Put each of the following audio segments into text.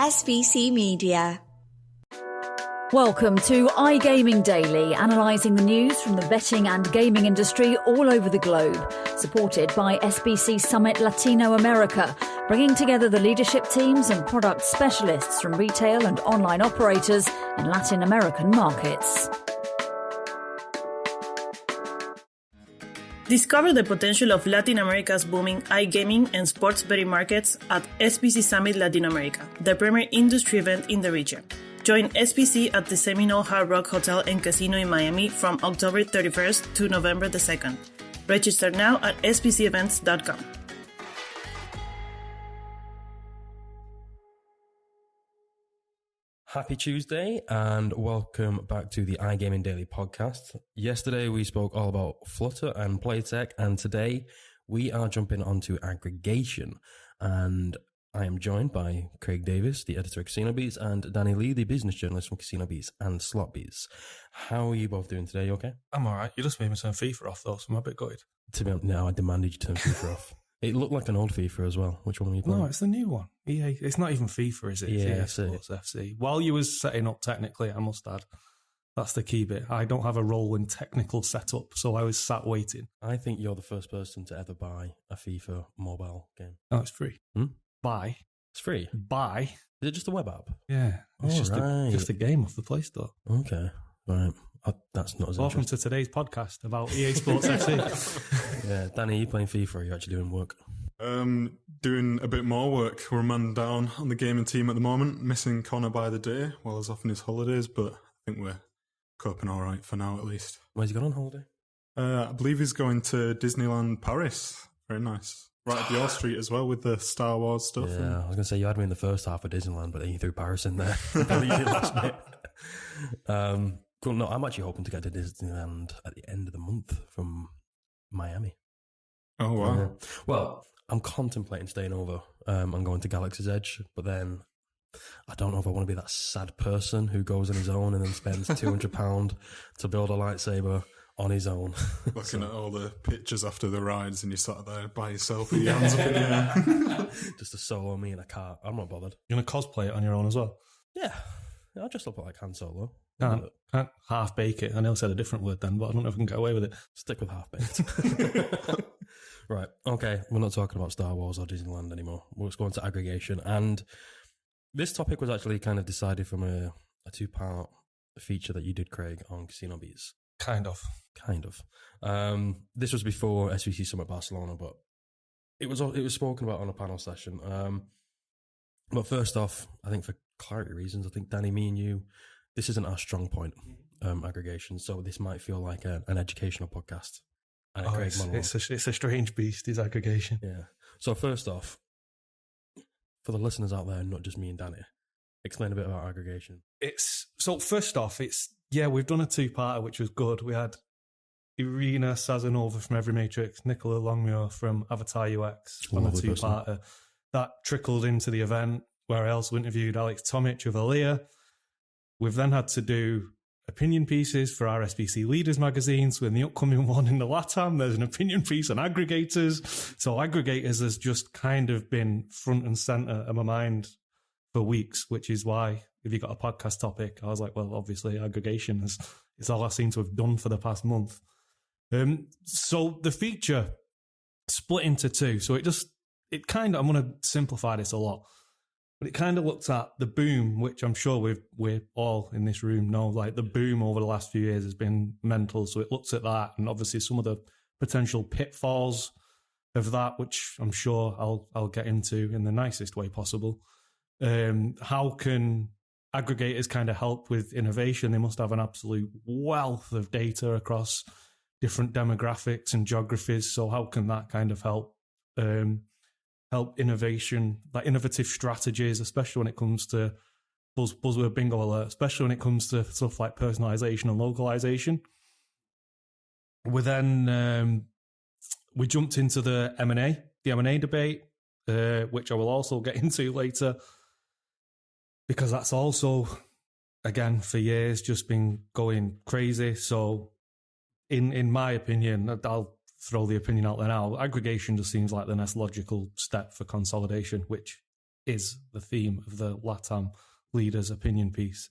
SVC Media. Welcome to iGaming Daily, analysing the news from the betting and gaming industry all over the globe. Supported by SBC Summit Latino America, bringing together the leadership teams and product specialists from retail and online operators in Latin American markets. Discover the potential of Latin America's booming iGaming and sports betting markets at SBC Summit Latin America, the premier industry event in the region. Join SBC at the Seminole Hard Rock Hotel and Casino in Miami from October 31st to November the 2nd. Register now at sbcevents.com. Happy Tuesday and welcome back to the iGaming Daily podcast. Yesterday we spoke all about Flutter and Playtech, and today we are jumping onto aggregation. And I am joined by Craig Davies, the editor of CasinoBeats, and Danny Lee, the business journalist from CasinoBeats and SlotBeats. How are you both doing today? You okay? I'm all right. You just made me turn FIFA off though, so I'm a bit gutted. To be honest, no, I demanded you turn FIFA off. It looked like an old FIFA as well. Which one were you playing? No, it's the new one. EA. It's not even FIFA, is it? Yeah, it's EA Sports FC. While you was setting up technically, I must add, that's the key bit. I don't have a role in technical setup, so I was sat waiting. I think you're the first person to ever buy a FIFA mobile game. Oh, it's free. Buy. It's free? Buy. Is it just a web app? Yeah. It's just a game off the Play Store. Okay. Right. That's not as Welcome to today's podcast about EA Sports FC. Yeah. Danny, are you playing FIFA or are you actually doing work? Doing a bit more work. We're a man down on the gaming team at the moment, missing Connor by the day while he's off on his holidays, but I think we're coping all right for now at least. Where's he gone on holiday? I believe he's going to Disneyland Paris. Very nice. Right at the All Street as well with the Star Wars stuff. Yeah, I was going to say you had me in the first half of Disneyland, but then you threw Paris in there. Last bit. Cool. No, I'm actually hoping to get to Disneyland at the end of the month from Miami. Oh, wow. Well, I'm contemplating staying over and going to Galaxy's Edge, but then I don't know if I want to be that sad person who goes on his own and then spends £200 to build a lightsaber on his own. Looking at all the pictures after the rides and you sat there by yourself with your hands up in the air. Just a solo me in a car. I'm not bothered. You're going to cosplay it on your own as well? Yeah. I'll just look like Han Solo. Can't half-bake it. I know I said a different word then, but I don't know if I can get away with it. Stick with half-baked. Right. Okay. We're not talking about Star Wars or Disneyland anymore. We're just going to aggregation. And this topic was actually kind of decided from a two-part feature that you did, Craig, on CasinoBeats. Kind of. This was before SVC Summit Barcelona, but it was spoken about on a panel session. But first off, I think for clarity reasons, I think Danny, me and you, this isn't our strong point, aggregation. So this might feel like an educational podcast. And it's a strange beast, is aggregation. Yeah. So first off, for the listeners out there, not just me and Danny, explain a bit about aggregation. First off, we've done a two-parter, which was good. We had Irina Sazanova from Every Matrix, Nicola Longmuir from Avatar UX on a two-parter. Person. That trickled into the event, where I also interviewed Alex Tomic of Alea. We've then had to do opinion pieces for our SBC Leaders magazine. So in the upcoming one in the LATAM, there's an opinion piece on aggregators. So aggregators has just kind of been front and centre of my mind for weeks, which is why if you got a podcast topic, I was like, well, obviously aggregation is all I seem to have done for the past month. So the feature split into two. So I'm going to simplify this a lot, but it kind of looked at the boom, which I'm sure we're all in this room know, like the boom over the last few years has been mental. So it looks at that and obviously some of the potential pitfalls of that, which I'm sure I'll get into in the nicest way possible. How can aggregators kind of help with innovation? They must have an absolute wealth of data across different demographics and geographies. So how can that kind of help innovation, like innovative strategies, especially when it comes to buzzword bingo alert, especially when it comes to stuff like personalization and localization. We then we jumped into the M&A debate, which I will also get into later, because that's also, again, for years just been going crazy. So in my opinion, I'll throw the opinion out there now, aggregation just seems like the next logical step for consolidation, which is the theme of the LATAM leaders' opinion piece.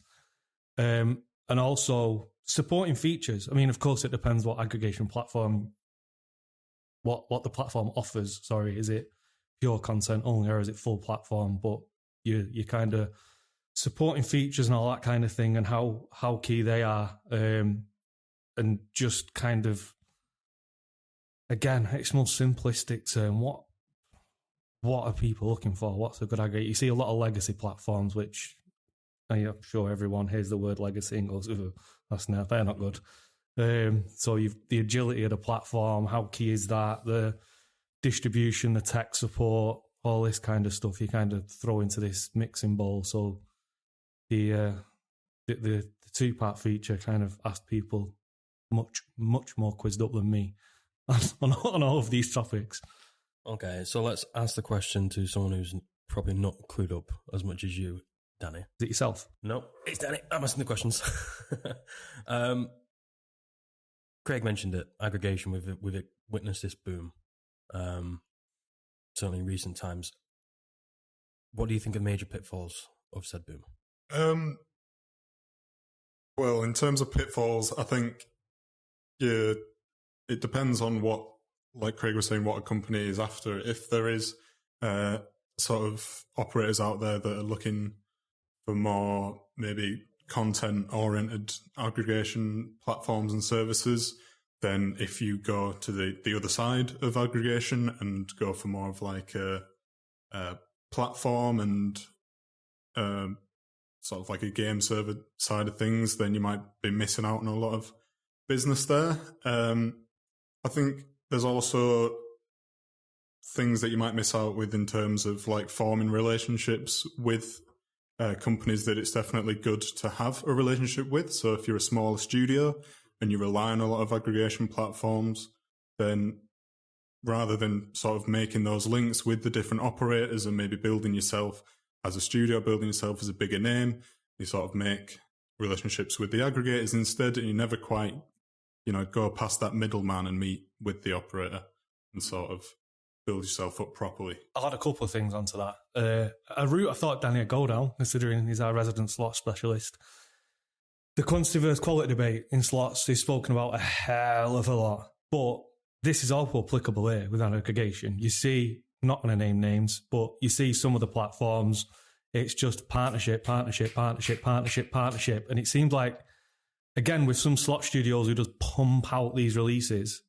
And also supporting features. I mean, of course, it depends what aggregation platform, what the platform offers. Sorry, is it pure content only or is it full platform? But you kind of supporting features and all that kind of thing and how key they are. And just kind of, again, it's more simplistic term. What are people looking for? What's a good aggregator? You see a lot of legacy platforms, which I'm sure everyone hears the word legacy and goes, they're not good. So the agility of the platform, how key is that? The distribution, the tech support, all this kind of stuff you kind of throw into this mixing bowl. So the two-part feature kind of asked people much more quizzed up than me on all of these topics. Okay, so let's ask the question to someone who's probably not clued up as much as you, Danny. Is it yourself? No, it's Danny. I'm asking the questions. Craig mentioned it. Aggregation, we've witnessed this boom, certainly in recent times. What do you think of major pitfalls of said boom? Well, in terms of pitfalls, I think it depends on what, like Craig was saying, what a company is after. If there is sort of operators out there that are looking for more maybe content-oriented aggregation platforms and services, then if you go to the other side of aggregation and go for more of like a platform and sort of like a game server side of things, then you might be missing out on a lot of business there. I think there's also things that you might miss out with in terms of like forming relationships with companies that it's definitely good to have a relationship with. So if you're a smaller studio and you rely on a lot of aggregation platforms, then rather than sort of making those links with the different operators and maybe building yourself as a studio, building yourself as a bigger name, you sort of make relationships with the aggregators instead, and you never quite, go past that middleman and meet with the operator and sort of build yourself up properly. I'll add a couple of things onto that. A route I thought Danny would go down, considering he's our resident slot specialist. The quantity versus quality debate in slots is spoken about a hell of a lot, but this is also applicable here with aggregation. You see, not going to name names, but you see some of the platforms, it's just partnership, and it seems like, again, with some slot studios who just pump out these releases,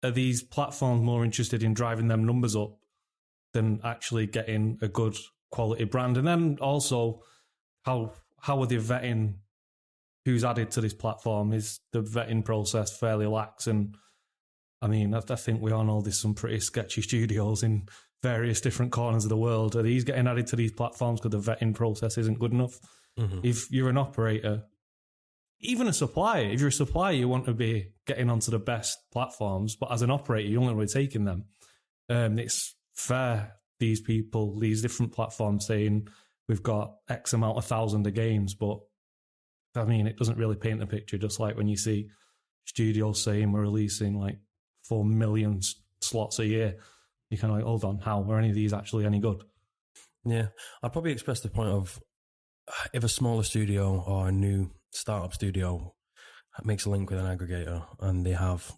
are these platforms more interested in driving them numbers up than actually getting a good quality brand? And then also, how are they vetting who's added to this platform? Is the vetting process fairly lax? And I mean, I think we all know there's some pretty sketchy studios in various different corners of the world. Are these getting added to these platforms because the vetting process isn't good enough? Mm-hmm. If you're an operator, even a supplier, if you're a supplier, you want to be getting onto the best platforms, but as an operator, you only want to be taking them. It's fair, these people, these different platforms saying we've got X amount of thousands of games, but I mean, it doesn't really paint a picture, just like when you see studios saying we're releasing like 4 million slots a year. You kind of like, hold on, how? Are any of these actually any good? Yeah, I'd probably express the point of if a smaller studio or a new startup studio makes a link with an aggregator and they have,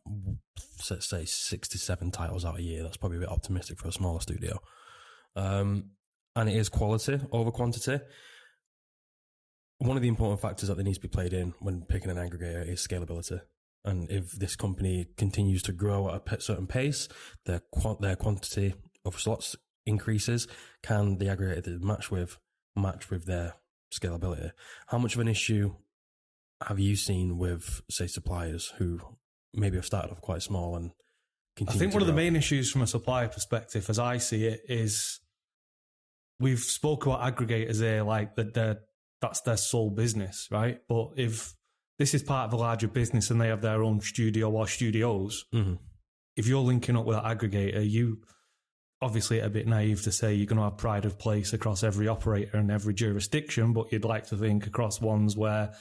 let's say, 67 titles out a year, that's probably a bit optimistic for a smaller studio. And it is quality over quantity. One of the important factors that needs to be played in when picking an aggregator is scalability. And if this company continues to grow at a certain pace, their quantity of slots increases, can the aggregator match with their scalability? How much of an issue have you seen with, say, suppliers who maybe have started off quite small and continue? I think one of the main issues from a supplier perspective, as I see it, is we've spoke about aggregators here like that's their sole business, right? But if this is part of a larger business and they have their own studio or studios, mm-hmm. If you're linking up with an aggregator, you obviously are a bit naive to say you're going to have pride of place across every operator and every jurisdiction, but you'd like to think across ones where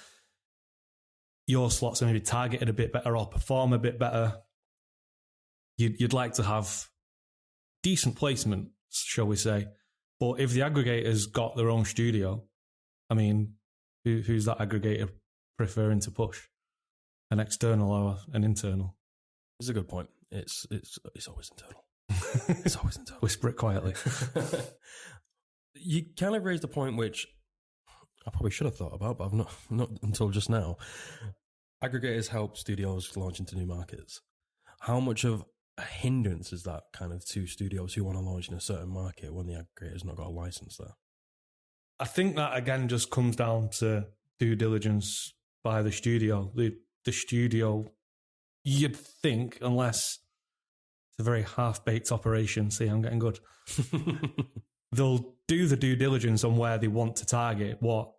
your slots are maybe targeted a bit better or perform a bit better. You'd like to have decent placement, shall we say, But if the aggregator's got their own studio, I mean, who's that aggregator preferring to push? An external or an internal? It's a good point. It's always internal. It's always internal. Whisper it quietly. You kind of raised a point which I probably should have thought about, but I've not until just now. Aggregators help studios launch into new markets. How much of a hindrance is that kind of to studios who want to launch in a certain market when the aggregator's not got a license there? I think that, again, just comes down to due diligence by the studio. The studio, you'd think, unless it's a very half-baked operation, see, I'm getting good, they'll do the due diligence on where they want to target, what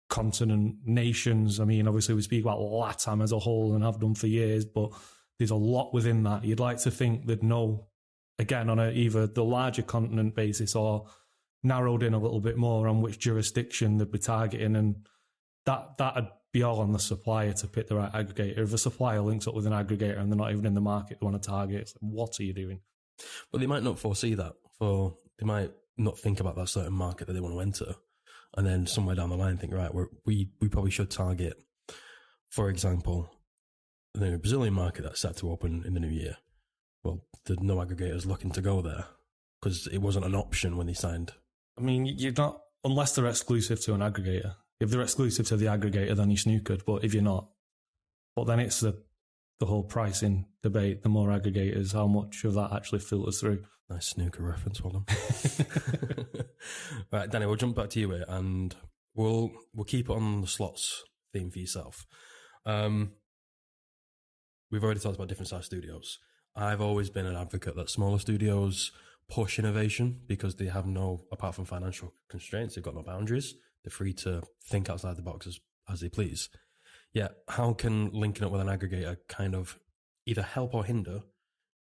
continent, nations. I mean, obviously we speak about LATAM as a whole and have done for years, but there's a lot within that. You'd like to think they'd know, again, on either the larger continent basis or narrowed in a little bit more on which jurisdiction they'd be targeting, and that'd be all on the supplier to pick the right aggregator. If a supplier links up with an aggregator and they're not even in the market they want to target, it's like, what are you doing? But they might not foresee that. They might not think about that certain market that they want to enter, and then somewhere down the line think, right, we probably should target, for example, the Brazilian market that's set to open in the new year. Well, there's no aggregators looking to go there because it wasn't an option when they signed. I mean, you're not, unless they're exclusive to an aggregator. If they're exclusive to the aggregator, then you're snookered. But if you're not, but then it's the whole pricing debate. The more aggregators, how much of that actually filters through? Nice snooker reference, well done. Right, Danny, we'll jump back to you here, and we'll keep it on the slots theme for yourself. We've already talked about different size studios. I've always been an advocate that smaller studios push innovation because they have no, apart from financial constraints, they've got no boundaries. They're free to think outside the box as they please. Yeah, how can linking up with an aggregator kind of either help or hinder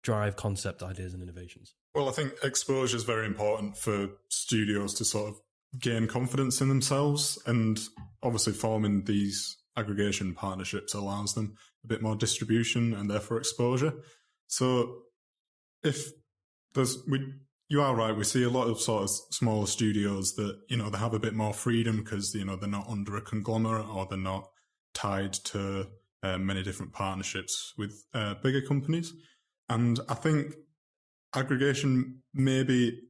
drive concept ideas and innovations? Well, I think exposure is very important for studios to sort of gain confidence in themselves, and obviously forming these aggregation partnerships allows them a bit more distribution and therefore exposure. So if you are right, we see a lot of sort of smaller studios that, they have a bit more freedom because, they're not under a conglomerate or they're not tied to many different partnerships with bigger companies. And I think aggregation maybe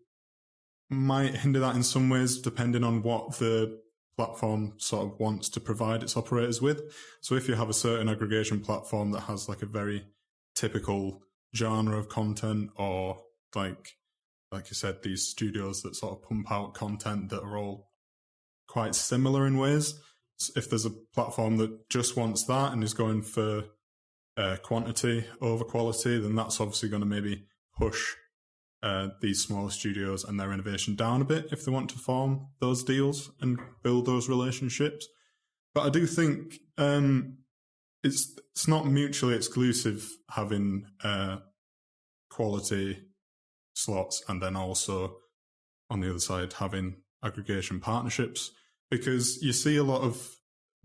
might hinder that in some ways, depending on what the platform sort of wants to provide its operators with. So if you have a certain aggregation platform that has like a very typical genre of content, or like you said, these studios that sort of pump out content that are all quite similar in ways, if there's a platform that just wants that and is going for quantity over quality, then that's obviously going to maybe push these smaller studios and their innovation down a bit if they want to form those deals and build those relationships. But I do think it's not mutually exclusive having quality slots and then also on the other side having aggregation partnerships, because you see a lot of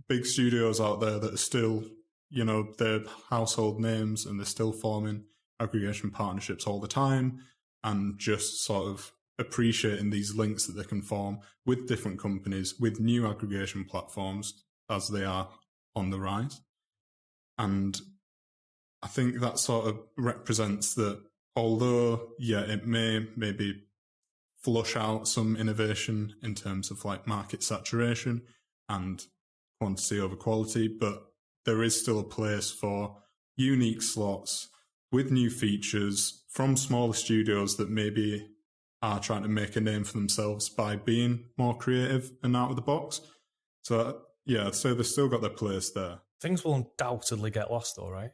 big studios out there that are still, they're household names and they're still forming aggregation partnerships all the time, and just sort of appreciating these links that they can form with different companies, with new aggregation platforms as they are on the rise. And I think that sort of represents that although, it may maybe flush out some innovation in terms of like market saturation and quantity over quality, but there is still a place for unique slots with new features from smaller studios that maybe are trying to make a name for themselves by being more creative and out of the box. So, I'd say they've still got their place there. Things will undoubtedly get lost though, right?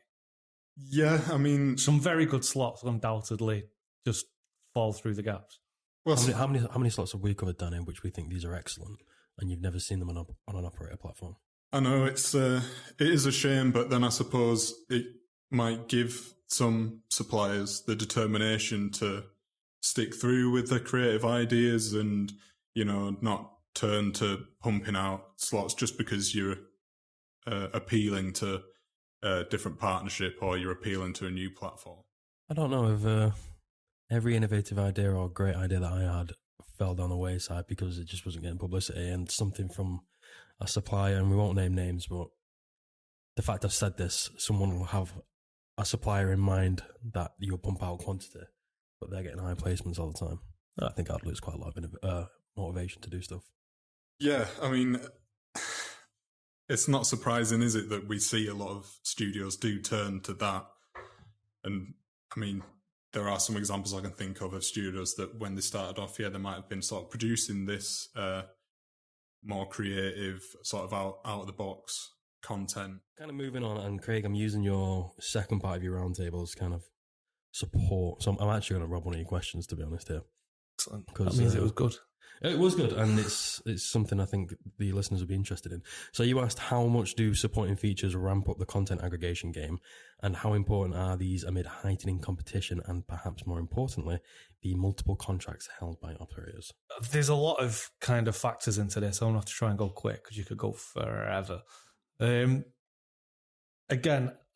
Yeah, I mean, some very good slots undoubtedly just fall through the gaps. Well, how many slots have we covered, Danny, which we think these are excellent, and you've never seen them on an operator platform? I know it is a shame, but then I suppose it might give some suppliers the determination to stick through with their creative ideas and, not turn to pumping out slots just because you're appealing to a different partnership or you're appealing to a new platform. I don't know if every innovative idea or great idea that I had fell down the wayside because it just wasn't getting publicity, and something from a supplier, and we won't name names, but the fact I've said this, someone will have a supplier in mind that you'll pump out quantity, but they're getting high placements all the time. I think I'd lose quite a lot of motivation to do stuff. Yeah, I mean, it's not surprising, is it, that we see a lot of studios do turn to that. And, I mean, there are some examples I can think of studios that when they started off, they might have been sort of producing this more creative, sort of out-of-the-box content. Kind of moving on, and Craig, I'm using your second part of your roundtable as kind of support. So I'm actually going to rob one of your questions, to be honest, here. Excellent. That means it was good. It was good, and it's something I think the listeners will be interested in. So you asked, how much do supporting features ramp up the content aggregation game, and how important are these amid heightening competition, and perhaps more importantly, the multiple contracts held by operators? There's a lot of kind of factors into this. I'm going to have to try and go quick because you could go forever. Again,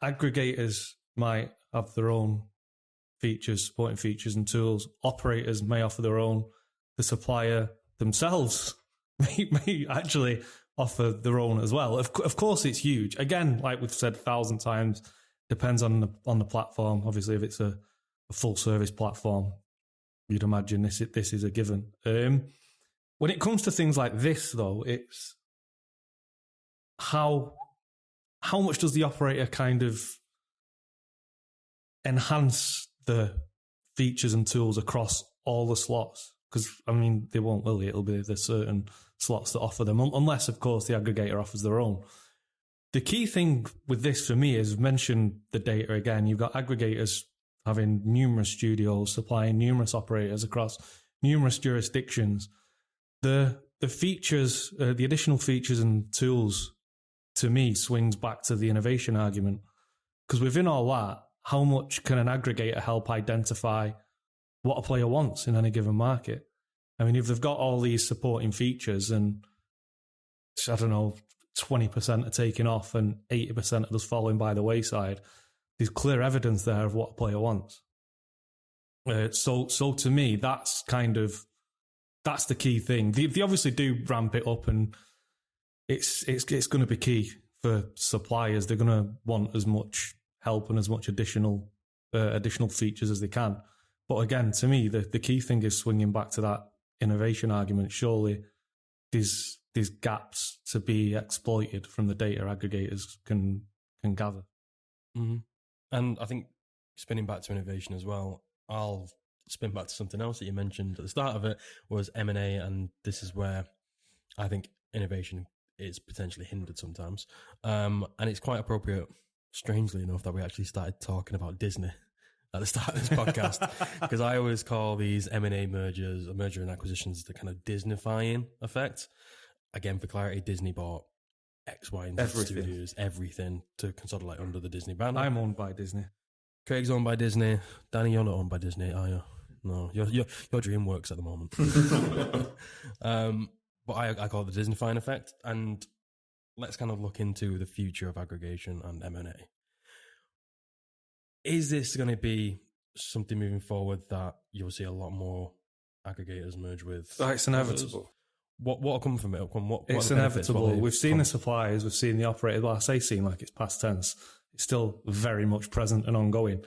aggregators might have their own features, supporting features and tools. Operators may offer their own. The supplier themselves may actually offer their own as well. Of course, it's huge. Again, like we've said 1,000 times, depends on the platform. Obviously, if it's a full service platform, you'd imagine this is a given. When it comes to things like this, though, it's how much does the operator kind of enhance the features and tools across all the slots? Because, I mean, they won't, will they? It'll be the certain slots that offer them, unless, of course, the aggregator offers their own. The key thing with this for me is, mention the data again. You've got aggregators having numerous studios, supplying numerous operators across numerous jurisdictions. The features, the additional features and tools, to me, swings back to the innovation argument. Because within all that, how much can an aggregator help identify what a player wants in any given market? I mean, if they've got all these supporting features and, I don't know, 20% are taking off and 80% are just falling by the wayside, there's clear evidence there of what a player wants. So to me, that's the key thing. They obviously do ramp it up, and it's going to be key for suppliers. They're going to want as much help and as much additional features as they can. But again, to me, the key thing is swinging back to that innovation argument. Surely there's gaps to be exploited from the data aggregators can gather. Mm-hmm. And I think spinning back to innovation as well, I'll spin back to something else that you mentioned at the start of it, was M&A, and this is where I think innovation is potentially hindered sometimes. And it's quite appropriate, strangely enough, that we actually started talking about Disney at the start of this podcast, because I always call these M&A mergers, or merger and acquisitions, the kind of Disneyfying effect. Again, for clarity, Disney bought X, Y, and Z studios, everything, to consolidate under the Disney banner. I'm owned by Disney. Craig's owned by Disney. Danny, you're not owned by Disney, are you? No, your dream works at the moment. But I call it the Disneyfying effect. And let's kind of look into the future of aggregation and M&A. Is this going to be something moving forward that you'll see a lot more aggregators merge with? It's inevitable. What will come from it? It's inevitable. We've seen the suppliers, we've seen the operators. Well, I say seen like it's past tense. It's still very much present and ongoing.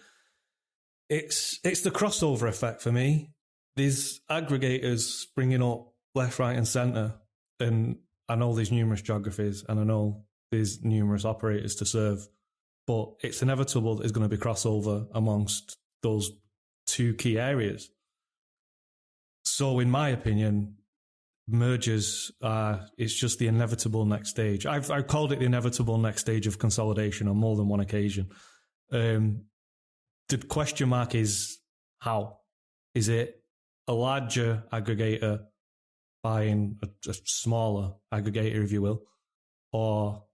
It's the crossover effect for me. These aggregators springing up left, right and centre. And I know there's numerous geographies and I know there's numerous operators to serve. But it's inevitable that there's going to be crossover amongst those two key areas. So in my opinion, mergers it's just the inevitable next stage. I've called it the inevitable next stage of consolidation on more than one occasion. The question mark is how? Is it a larger aggregator buying a smaller aggregator, if you will? Or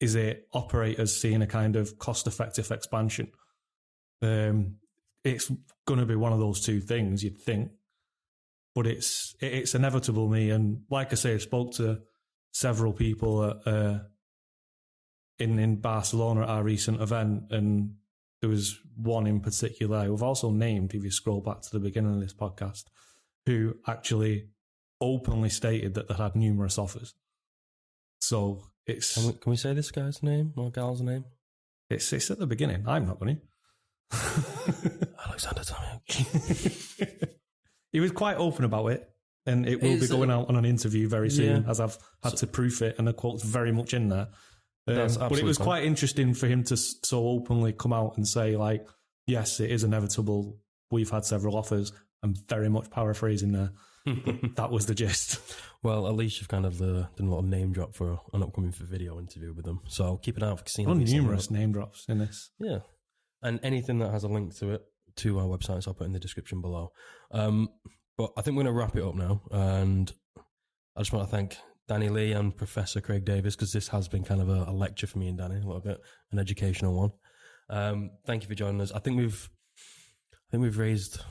is it operators seeing a kind of cost-effective expansion? It's going to be one of those two things, you'd think. But it's inevitable, me. And like I say, I spoke to several people in Barcelona at our recent event, and there was one in particular who've also named, if you scroll back to the beginning of this podcast, who actually openly stated that they had numerous offers. So it's... Can we say this guy's name or gal's name? It's at the beginning. I'm not going to. Alexander Tomic. He was quite open about it, and it will be going out on an interview very soon, as I've had to proof it, and the quote's very much in there. But it was quite interesting for him to so openly come out and say, like, yes, it is inevitable. We've had several offers. I'm very much paraphrasing there. But that was the gist. Well, at least you've kind of done a little name drop for an upcoming video interview with them. So keep an eye out for Casino. Numerous name drops in this. Yeah. And anything that has a link to it, to our website, so I'll put in the description below. But I think we're going to wrap it up now. And I just want to thank Danny Lee and Professor Craig Davies, because this has been kind of a lecture for me and Danny, a little bit, an educational one. Thank you for joining us. I think we've raised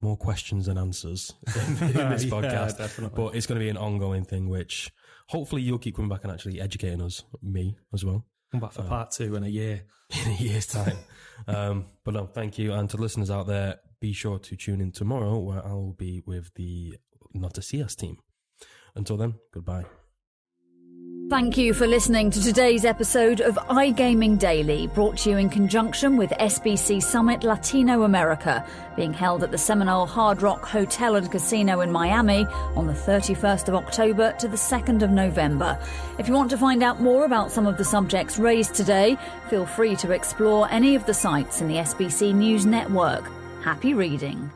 more questions than answers in this podcast. Definitely. But it's going to be an ongoing thing, which hopefully you'll keep coming back and actually educating us, me as well. Come back for part 2 in a year. In a year's time. But no, thank you. And to listeners out there, be sure to tune in tomorrow where I'll be with the Not to See Us team. Until then, goodbye. Thank you for listening to today's episode of iGaming Daily, brought to you in conjunction with SBC Summit Latino America, being held at the Seminole Hard Rock Hotel and Casino in Miami on the 31st of October to the 2nd of November. If you want to find out more about some of the subjects raised today, feel free to explore any of the sites in the SBC News Network. Happy reading.